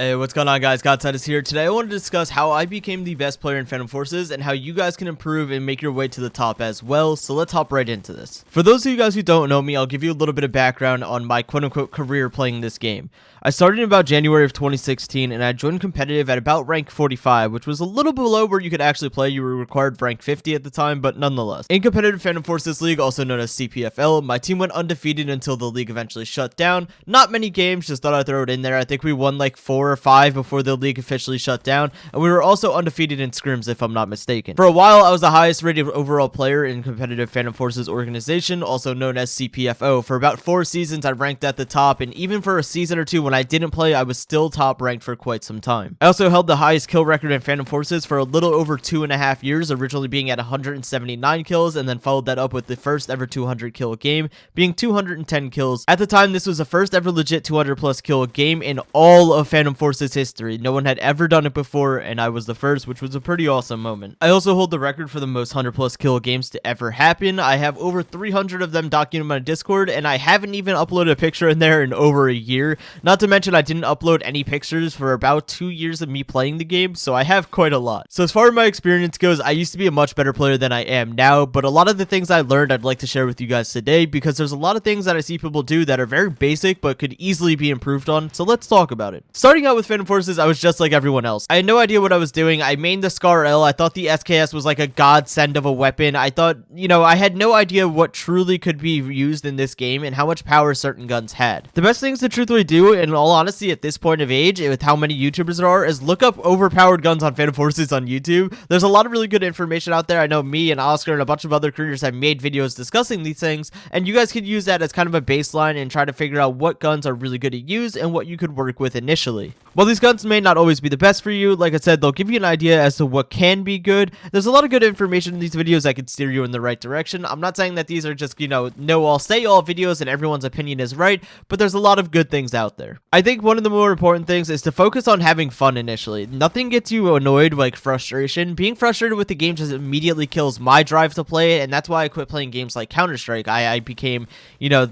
Hey, what's going on, guys? Godstatus here. Today I want to discuss how I became the best player in Phantom Forces and how you guys can improve and make your way to the top as well, so let's hop right into this. For those of you guys who don't know me, I'll give you a little bit of background on my quote-unquote career playing this game. I started in about January of 2016 and I joined competitive at about rank 45, which was a little below where you could actually play. You were required rank 50 at the time, but nonetheless. In competitive Phantom Forces League, also known as CPFL, my team went undefeated until the league eventually shut down. Not many games, just thought I'd throw it in there. I think we won like 4 or 5 before the league officially shut down, and we were also undefeated in scrims if I'm not mistaken. For a while, I was the highest rated overall player in competitive Phantom Forces organization, also known as CPFO. For about 4 seasons, I ranked at the top, and even for a season or 2 when I didn't play, I was still top ranked for quite some time. I also held the highest kill record in Phantom Forces for a little over 2.5 years, originally being at 179 kills, and then followed that up with the first ever 200 kill game, being 210 kills. At the time, this was the first ever legit 200 plus kill game in all of Phantom Forces history. No one had ever done it before, and I was the first, which was a pretty awesome moment. I also hold the record for the most 100 plus kill games to ever happen. I have over 300 of them documented on my Discord, and I haven't even uploaded a picture in there in over a year. Not to mention, I didn't upload any pictures for about 2 years of me playing the game, so I have quite a lot. So as far as my experience goes, I used to be a much better player than I am now, but a lot of the things I learned I'd like to share with you guys today, because there's a lot of things that I see people do that are very basic but could easily be improved on, so let's talk about it. Starting out with Phantom Forces, I was just like everyone else. I had no idea what I was doing. I mained the Scar L. I thought the SKS was like a godsend of a weapon. I thought, I had no idea what truly could be used in this game and how much power certain guns had. The best things to truthfully do, in all honesty, at this point of age, with how many YouTubers there are, is look up overpowered guns on Phantom Forces on YouTube. There's a lot of really good information out there. I know me and Oscar and a bunch of other creators have made videos discussing these things, and you guys could use that as kind of a baseline and try to figure out what guns are really good to use and what you could work with initially. While these guns may not always be the best for you, like I said, they'll give you an idea as to what can be good. There's a lot of good information in these videos that could steer you in the right direction. I'm not saying that these are just, know all, say all videos and everyone's opinion is right, but there's a lot of good things out there. I think one of the more important things is to focus on having fun initially. Nothing gets you annoyed like frustration. Being frustrated with the game just immediately kills my drive to play it, and that's why I quit playing games like Counter-Strike. I became,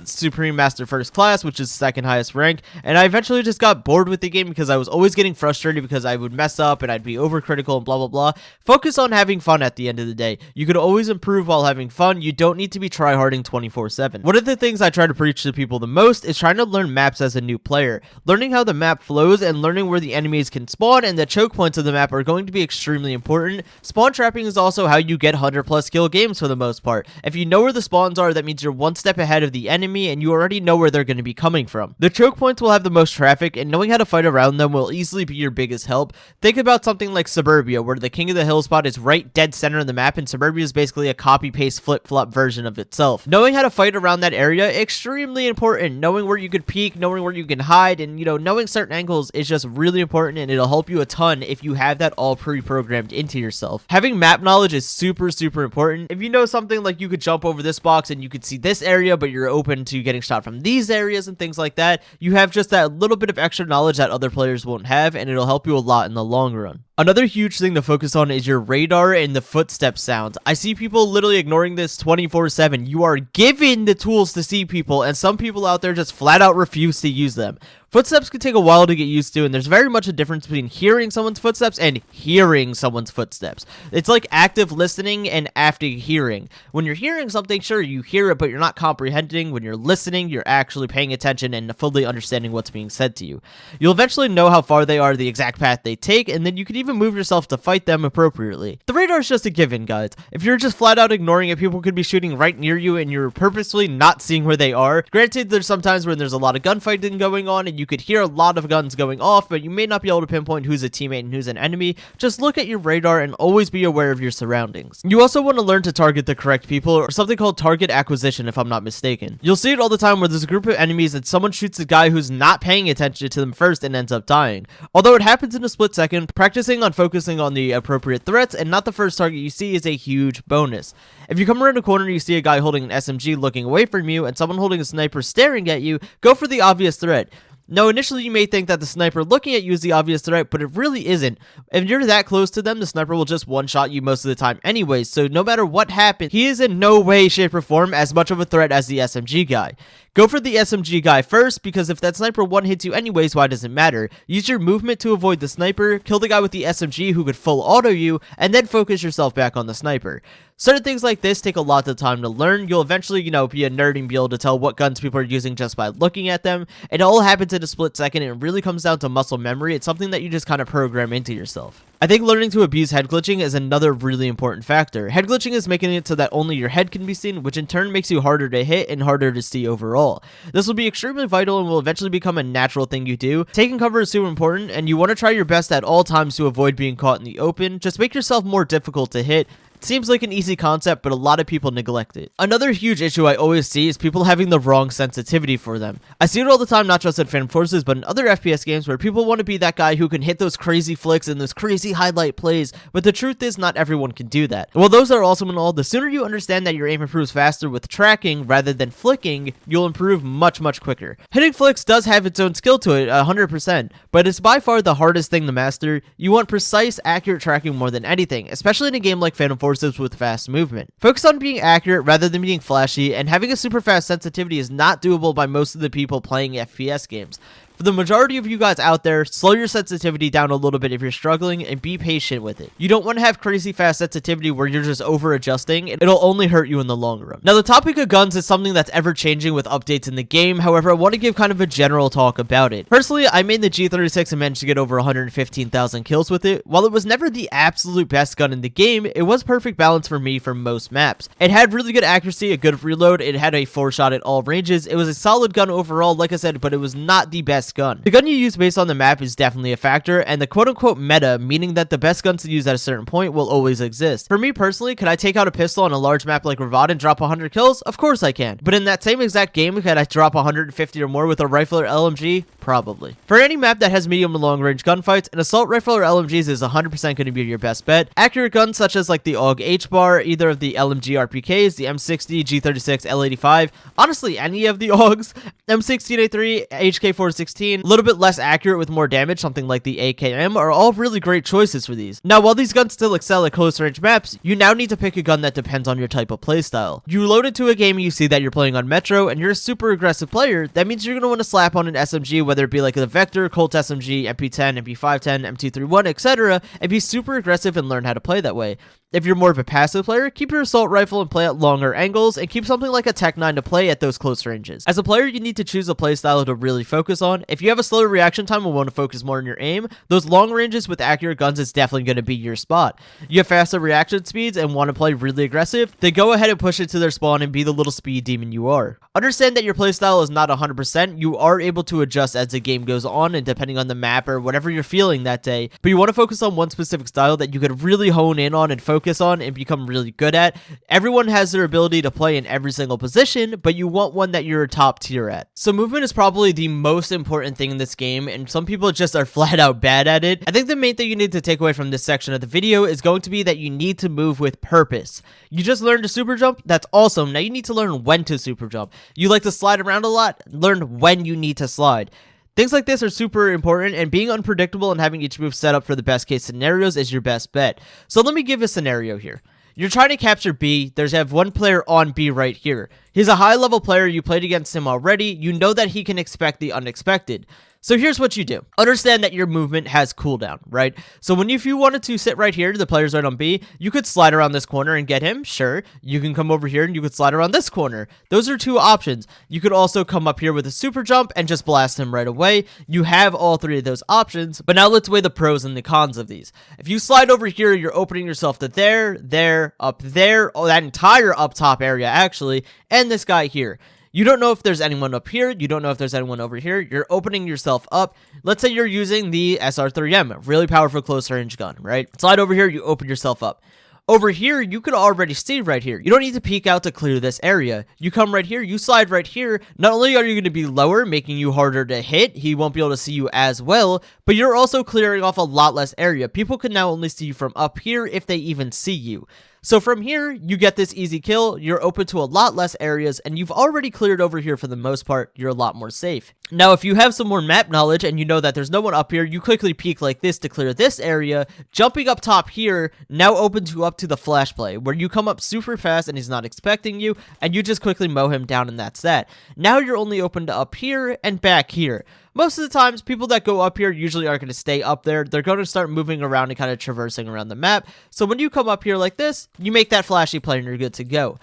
Supreme Master First Class, which is second highest rank, and I eventually just got bored with the game because I was always getting frustrated because I would mess up and I'd be overcritical and blah blah blah. Focus on having fun at the end of the day. You could always improve while having fun. You don't need to be tryharding 24/7. One of the things I try to preach to people the most is trying to learn maps as a new player. Learning how the map flows and learning where the enemies can spawn and the choke points of the map are going to be extremely important. Spawn trapping is also how you get 100 plus kill games for the most part. If you know where the spawns are, that means you're one step ahead of the enemy and you already know where they're going to be coming from. The choke points will have the most traffic, and knowing how to fight around them will easily be your biggest help. Think about something like Suburbia, where the King of the Hill spot is right dead center in the map, and Suburbia is basically a copy-paste flip-flop version of itself. Knowing how to fight around that area, extremely important. Knowing where you could peek, knowing where you can hide, and knowing certain angles is just really important, and it'll help you a ton if you have that all pre-programmed into yourself. Having map knowledge is super important. If you know something like you could jump over this box and you could see this area, but you're open to getting shot from these areas and things like that, you have just that little bit of extra knowledge that other players won't have, and it'll help you a lot in the long run. Another huge thing to focus on is your radar and the footstep sounds. I see people literally ignoring this 24/7. You are given the tools to see people, and some people out there just flat out refuse to use them. Footsteps can take a while to get used to, and there's very much a difference between hearing someone's footsteps and hearing someone's footsteps. It's like active listening and active hearing. When you're hearing something, sure, you hear it, but you're not comprehending. When you're listening, you're actually paying attention and fully understanding what's being said to you. You'll eventually know how far they are, the exact path they take, and then you can even move yourself to fight them appropriately. The radar is just a given, guys. If you're just flat out ignoring it, people could be shooting right near you and you're purposefully not seeing where they are. Granted, there's sometimes when there's a lot of gunfighting going on and you could hear a lot of guns going off, but you may not be able to pinpoint who's a teammate and who's an enemy. Just look at your radar and always be aware of your surroundings. You also want to learn to target the correct people, or something called target acquisition if I'm not mistaken. You'll see it all the time where there's a group of enemies and someone shoots a guy who's not paying attention to them first and ends up dying. Although it happens in a split second, practicing on focusing on the appropriate threats and not the first target you see is a huge bonus. If you come around a corner and you see a guy holding an SMG looking away from you and someone holding a sniper staring at you, go for the obvious threat. Now, initially you may think that the sniper looking at you is the obvious threat, but it really isn't. If you're that close to them, the sniper will just one-shot you most of the time anyways, so no matter what happens, he is in no way, shape, or form as much of a threat as the SMG guy. Go for the SMG guy first, because if that sniper one hits you anyways, why does it matter? Use your movement to avoid the sniper, kill the guy with the SMG who could full auto you, and then focus yourself back on the sniper. Certain things like this take a lot of time to learn. You'll eventually, be a nerd and be able to tell what guns people are using just by looking at them. It all happens in a split second, and it really comes down to muscle memory. It's something that you just kind of program into yourself. I think learning to abuse head glitching is another really important factor. Head glitching is making it so that only your head can be seen, which in turn makes you harder to hit and harder to see overall. This will be extremely vital and will eventually become a natural thing you do. Taking cover is super important, and you want to try your best at all times to avoid being caught in the open. Just make yourself more difficult to hit. Seems like an easy concept, but a lot of people neglect it. Another huge issue I always see is people having the wrong sensitivity for them. I see it all the time, not just in Phantom Forces, but in other FPS games where people want to be that guy who can hit those crazy flicks and those crazy highlight plays, but the truth is not everyone can do that. While those are awesome and all, the sooner you understand that your aim improves faster with tracking rather than flicking, you'll improve much quicker. Hitting flicks does have its own skill to it, 100%, but it's by far the hardest thing to master. You want precise, accurate tracking more than anything, especially in a game like Phantom Forces with fast movement. Focus on being accurate rather than being flashy, and having a super fast sensitivity is not doable by most of the people playing FPS games. For the majority of you guys out there, slow your sensitivity down a little bit if you're struggling and be patient with it. You don't want to have crazy fast sensitivity where you're just over adjusting. It'll only hurt you in the long run. Now, the topic of guns is something that's ever changing with updates in the game. However, I want to give kind of a general talk about it. Personally, I made the G36 and managed to get over 115,000 kills with it. While it was never the absolute best gun in the game, it was perfect balance for me for most maps. It had really good accuracy, a good reload, it had a 4-shot at all ranges. It was a solid gun overall, like I said, but it was not the best gun. The gun you use based on the map is definitely a factor, and the quote-unquote meta, meaning that the best guns to use at a certain point, will always exist. For me personally, could I take out a pistol on a large map like Ravad and drop 100 kills? Of course I can. But in that same exact game, could I drop 150 or more with a rifle or LMG? Probably. For any map that has medium to long range gunfights, an assault rifle or LMGs is 100% going to be your best bet. Accurate guns such as like the AUG H-bar, either of the LMG RPKs, the M60, G36, L85, honestly any of the AUGs, M16A3, HK416, a little bit less accurate with more damage, something like the AKM, are all really great choices for these. Now, while these guns still excel at close range maps, you now need to pick a gun that depends on your type of playstyle. You load into a game and you see that you're playing on Metro and you're a super aggressive player, that means you're going to want to slap on an SMG, whether it be like the Vector, Colt SMG, MP10, MP510, M231, etc., and be super aggressive and learn how to play that way. If you're more of a passive player, keep your assault rifle and play at longer angles, and keep something like a Tech 9 to play at those close ranges. As a player, you need to choose a playstyle to really focus on. If you have a slower reaction time and want to focus more on your aim, those long ranges with accurate guns is definitely going to be your spot. You have faster reaction speeds and want to play really aggressive, then go ahead and push it to their spawn and be the little speed demon you are. Understand that your playstyle is not 100%, you are able to adjust as the game goes on and depending on the map or whatever you're feeling that day, but you want to focus on one specific style that you could really hone in on and focus on and become really good at. Everyone has their ability to play in every single position, but you want one that you're top tier at. So movement is probably the most important thing in this game, and some people just are flat out bad at it. I think the main thing you need to take away from this section of the video is going to be that you need to move with purpose. You just learned to super jump, that's awesome. Now you need to learn when to super jump. You like to slide around a lot, learn when you need to slide. Things like this are super important, and being unpredictable and having each move set up for the best case scenarios is your best bet. So let me give a scenario here. You're trying to capture B, there's one player on B right here. He's a high level player, you played against him already, you know that he can expect the unexpected. So here's what you do. Understand that your movement has cooldown, right? So if you wanted to sit right here, the player's right on B, you could slide around this corner and get him, sure. You can come over here and you could slide around this corner. Those are two options. You could also come up here with a super jump and just blast him right away. You have all three of those options, but now let's weigh the pros and the cons of these. If you slide over here, you're opening yourself to there, up there, oh, that entire up top area actually, and this guy here. You don't know if there's anyone up here. You don't know if there's anyone over here. You're opening yourself up. Let's say you're using the SR3M, really powerful close range gun, right? Slide over here, you open yourself up. Over here, you could already see right here. You don't need to peek out to clear this area. You come right here, you slide right here. Not only are you going to be lower, making you harder to hit, he won't be able to see you as well, but you're also clearing off a lot less area. People can now only see you from up here if they even see you. So from here, you get this easy kill, you're open to a lot less areas, and you've already cleared over here for the most part, you're a lot more safe. Now, if you have some more map knowledge and you know that there's no one up here, you quickly peek like this to clear this area. Jumping up top here now opens you up to the flash play, where you come up super fast and he's not expecting you, and you just quickly mow him down, and that's that. Now you're only open to up here and back here. Most of the times, people that go up here usually aren't going to stay up there. They're going to start moving around and kind of traversing around the map. So when you come up here like this, you make that flashy play and you're good to go.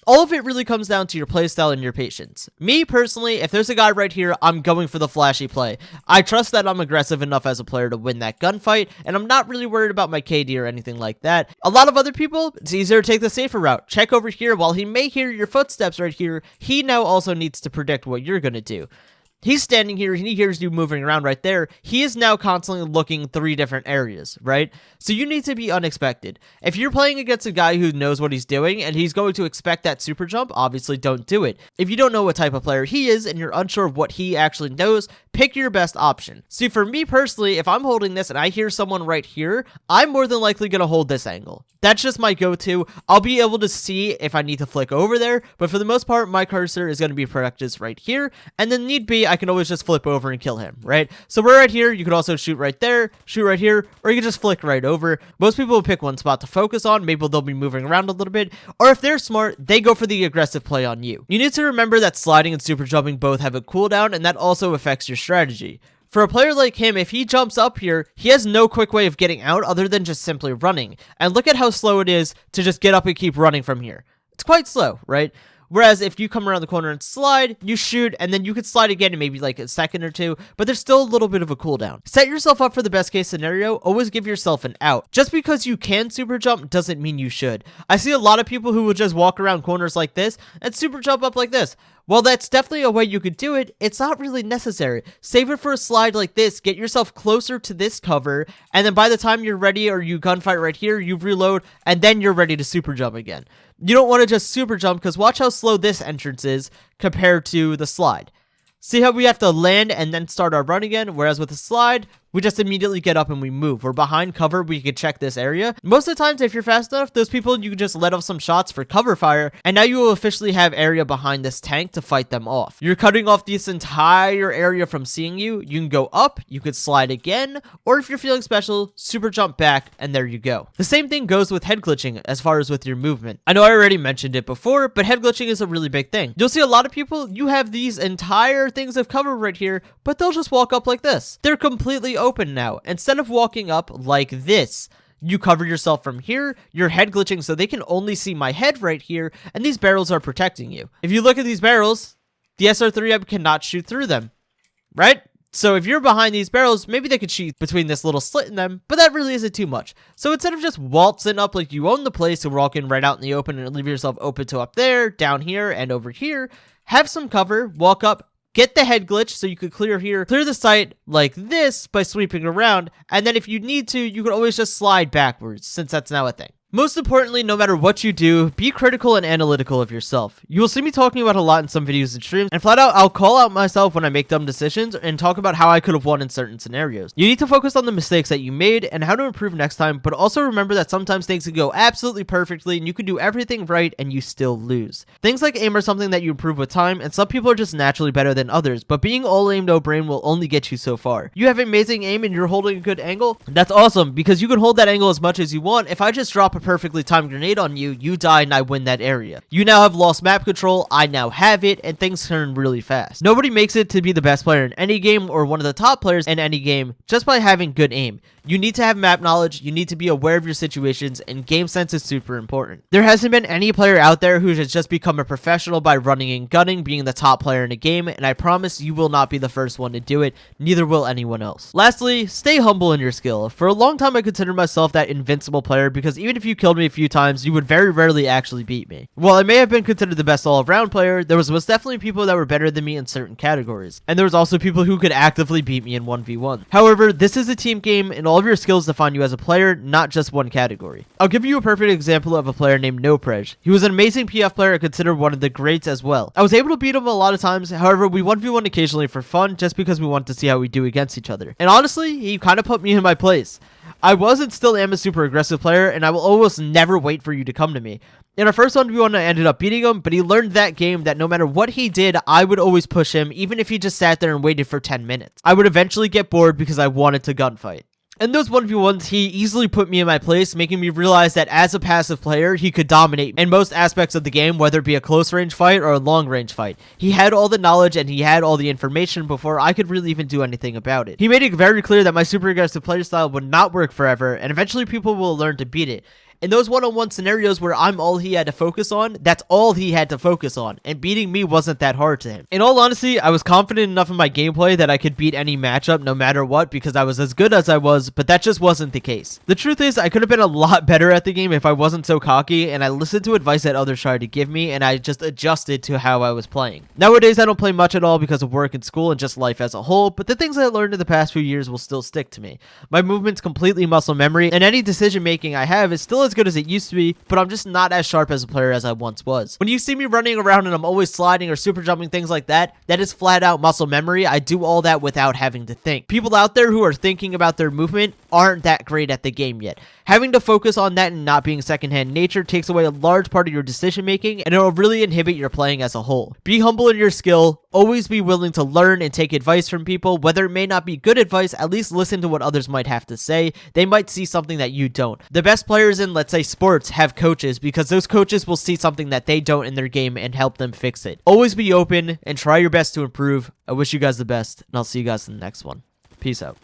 All of it really comes down to your playstyle and your patience. Me, personally, if there's a guy right here, I'm going for the flashy play. I trust that I'm aggressive enough as a player to win that gunfight, and I'm not really worried about my KD or anything like that. A lot of other people, it's easier to take the safer route. Check over here. While he may hear your footsteps right here, he now also needs to predict what you're going to do. He's standing here, and he hears you moving around right there. He is now constantly looking 3 different areas, right? So you need to be unexpected. If you're playing against a guy who knows what he's doing, and he's going to expect that super jump, obviously don't do it. If you don't know what type of player he is, and you're unsure of what he actually knows, pick your best option. See, for me personally, if I'm holding this and I hear someone right here, I'm more than likely going to hold this angle. That's just my go-to. I'll be able to see if I need to flick over there, but for the most part, my cursor is going to be practiced right here, and then need be, I can always just flip over and kill him, right? So we're right here. You could also shoot right there, shoot right here, or you can just flick right over. Most people will pick one spot to focus on. Maybe they'll be moving around a little bit, or if they're smart, they go for the aggressive play on you. You need to remember that sliding and super jumping both have a cooldown, and that also affects your strategy. For a player like him, if he jumps up here, he has no quick way of getting out other than just simply running. And look at how slow it is to just get up and keep running from here. It's quite slow, right? Whereas if you come around the corner and slide, you shoot, and then you could slide again in maybe like a second or two, but there's still a little bit of a cooldown. Set yourself up for the best case scenario. Always give yourself an out. Just because you can super jump doesn't mean you should. I see a lot of people who will just walk around corners like this and super jump up like this. While that's definitely a way you could do it, it's not really necessary. Save it for a slide like this, get yourself closer to this cover, and then by the time you're ready or you gunfight right here, you reload, and then you're ready to super jump again. You don't want to just super jump, because watch how slow this entrance is compared to the slide. See how we have to land and then start our run again, whereas with the slide, we just immediately get up and we move. We're behind cover, we can check this area. Most of the times, if you're fast enough, those people, you can just let off some shots for cover fire, and now you will officially have area behind this tank to fight them off. You're cutting off this entire area from seeing you. You can go up, you could slide again, or if you're feeling special, super jump back, and there you go. The same thing goes with head glitching as far as with your movement. I know I already mentioned it before, but head glitching is a really big thing. You'll see a lot of people, you have these entire things of cover right here, but they'll just walk up like this. They're completely open now. Instead of walking up like this, you cover yourself from here, you're head glitching so they can only see my head right here, and these barrels are protecting you. If you look at these barrels, the SR3M cannot shoot through them, right? So if you're behind these barrels, maybe they could shoot between this little slit in them, but that really isn't too much. So instead of just waltzing up like you own the place and walking right out in the open and leave yourself open to up there, down here, and over here, have some cover, walk up, get the head glitch so you could clear here, clear the site like this by sweeping around, and then if you need to, you can always just slide backwards, since that's now a thing. Most importantly, no matter what you do, be critical and analytical of yourself. You will see me talking about a lot in some videos and streams, and flat out, I'll call out myself when I make dumb decisions and talk about how I could have won in certain scenarios. You need to focus on the mistakes that you made and how to improve next time, but also remember that sometimes things can go absolutely perfectly and you can do everything right and you still lose. Things like aim are something that you improve with time, and some people are just naturally better than others, but being all aim no brain will only get you so far. You have amazing aim and you're holding a good angle? That's awesome, because you can hold that angle as much as you want. If I just drop a perfectly timed grenade on you, you die and I win that area. You now have lost map control, I now have it, and things turn really fast. Nobody makes it to be the best player in any game or one of the top players in any game just by having good aim. You need to have map knowledge, you need to be aware of your situations, and game sense is super important. There hasn't been any player out there who has just become a professional by running and gunning, being the top player in a game, and I promise you will not be the first one to do it, neither will anyone else. Lastly, stay humble in your skill. For a long time I considered myself that invincible player, because even if you killed me a few times, you would very rarely actually beat me. While I may have been considered the best all-around player, there was most definitely people that were better than me in certain categories, and there was also people who could actively beat me in 1v1. However, this is a team game, and all of your skills define you as a player, not just one category. I'll give you a perfect example of a player named NoPrej. He was an amazing PF player and considered one of the greats as well. I was able to beat him a lot of times, however, we 1v1 occasionally for fun, just because we wanted to see how we do against each other. And honestly, he kind of put me in my place. I was and still am a super aggressive player, and I will almost never wait for you to come to me. In our first 1v1, I ended up beating him, but he learned that game that no matter what he did, I would always push him, even if he just sat there and waited for 10 minutes. I would eventually get bored because I wanted to gunfight. In those 1v1s, he easily put me in my place, making me realize that as a passive player, he could dominate in most aspects of the game, whether it be a close range fight or a long range fight. He had all the knowledge and he had all the information before I could really even do anything about it. He made it very clear that my super aggressive player style would not work forever, and eventually people will learn to beat it. In those one-on-one scenarios where I'm all he had to focus on, that's all he had to focus on, and beating me wasn't that hard to him. In all honesty, I was confident enough in my gameplay that I could beat any matchup no matter what because I was as good as I was, but that just wasn't the case. The truth is, I could have been a lot better at the game if I wasn't so cocky, and I listened to advice that others tried to give me, and I just adjusted to how I was playing. Nowadays, I don't play much at all because of work and school and just life as a whole, but the things I learned in the past few years will still stick to me. My movement's completely muscle memory, and any decision making I have is still as good as it used to be, but I'm just not as sharp as a player as I once was. When you see me running around and I'm always sliding or super jumping, things like that, that is flat out muscle memory. I do all that without having to think. People out there who are thinking about their movement aren't that great at the game yet. Having to focus on that and not being secondhand nature takes away a large part of your decision making, and it will really inhibit your playing as a whole. Be humble in your skill, always be willing to learn and take advice from people. Whether it may not be good advice, at least listen to what others might have to say. They might see something that you don't. The best players in, let's say, sports have coaches because those coaches will see something that they don't in their game and help them fix it. Always be open and try your best to improve. I wish you guys the best, and I'll see you guys in the next one. Peace out.